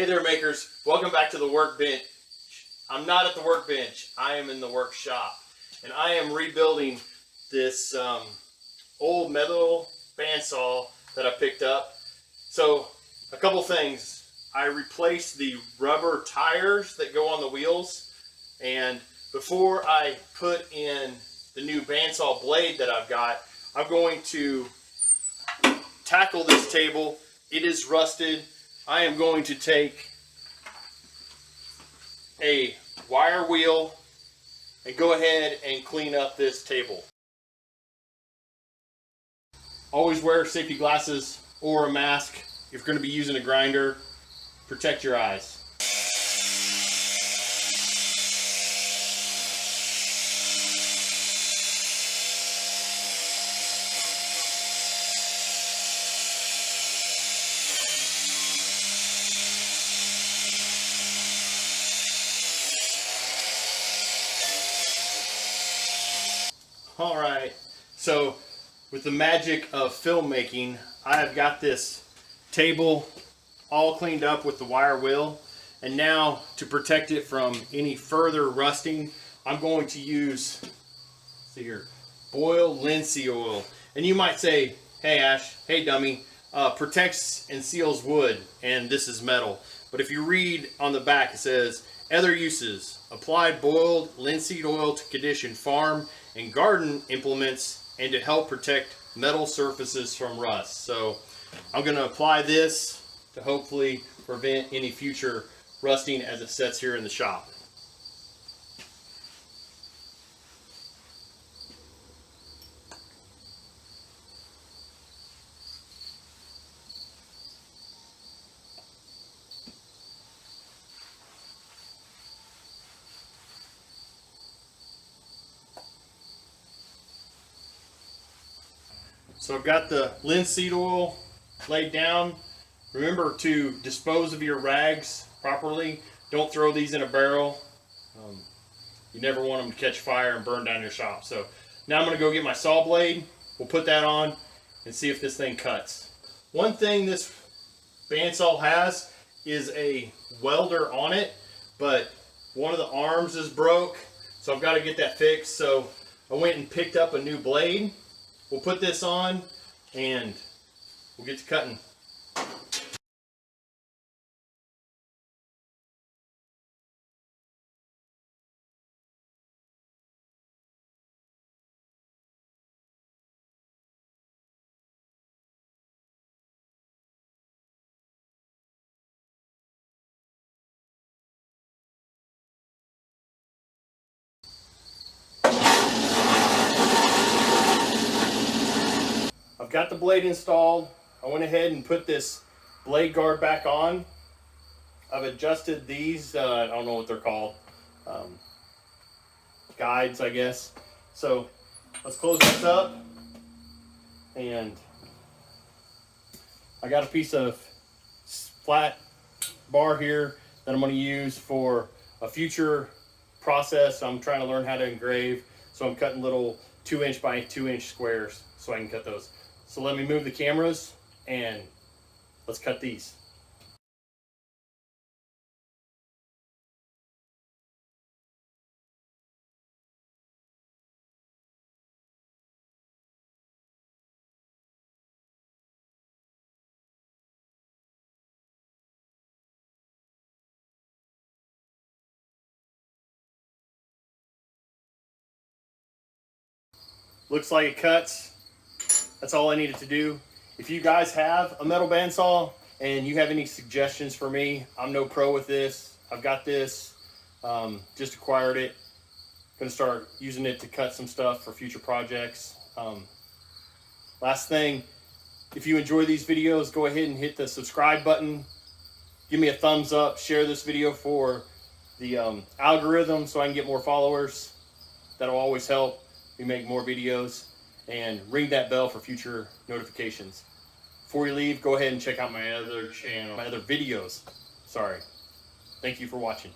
Hey there, makers. Welcome back to the workbench. I'm not at the workbench. I am in the workshop. And I am rebuilding this old metal bandsaw that I picked up. So, a couple things. I replaced the rubber tires that go on the wheels. And before I put in the new bandsaw blade that I've got, I'm going to tackle this table. It is rusted. I am going to take a wire wheel and go ahead and clean up this table. Always wear safety glasses or a mask if you're going to be using a grinder. Protect your eyes. Alright, so with the magic of filmmaking, I have got this table all cleaned up with the wire wheel, and now to protect it from any further rusting, I'm going to use, see here, boiled linseed oil. And you might say, hey Ash, hey dummy, protects and seals wood, and this is metal. But if you read on the back, it says, other uses, applied boiled linseed oil to condition farm and garden implements and to help protect metal surfaces from rust. So I'm going to apply this to hopefully prevent any future rusting as it sits here in the shop. So I've got the linseed oil laid down. Remember to dispose of your rags properly. Don't throw these in a barrel. You never want them to catch fire and burn down your shop. So now I'm going to go get my saw blade. We'll put that on and see if this thing cuts. One thing this bandsaw has is a welder on it, but one of the arms is broke, so I've got to get that fixed. So I went and picked up a new blade. We'll put this on and we'll get to cutting. I've got the blade installed. I went ahead and put this blade guard back on. I've adjusted these, I don't know what they're called, guides, I guess. So let's close this up. And I got a piece of flat bar here that I'm going to use for a future process. I'm trying to learn how to engrave, so I'm cutting little 2" by 2" squares so I can cut those. So let me move the cameras and let's cut these. Looks like it cuts. That's all I needed to do. If you guys have a metal bandsaw and you have any suggestions for me, I'm no pro with this. I've got this, just acquired it. Gonna start using it to cut some stuff for future projects. Last thing, if you enjoy these videos, go ahead and hit the subscribe button. Give me a thumbs up, share this video for the algorithm so I can get more followers. That'll always help me make more videos. And ring that bell for future notifications. Before you leave, go ahead and check out my other channel, my other videos. Sorry. Thank you for watching.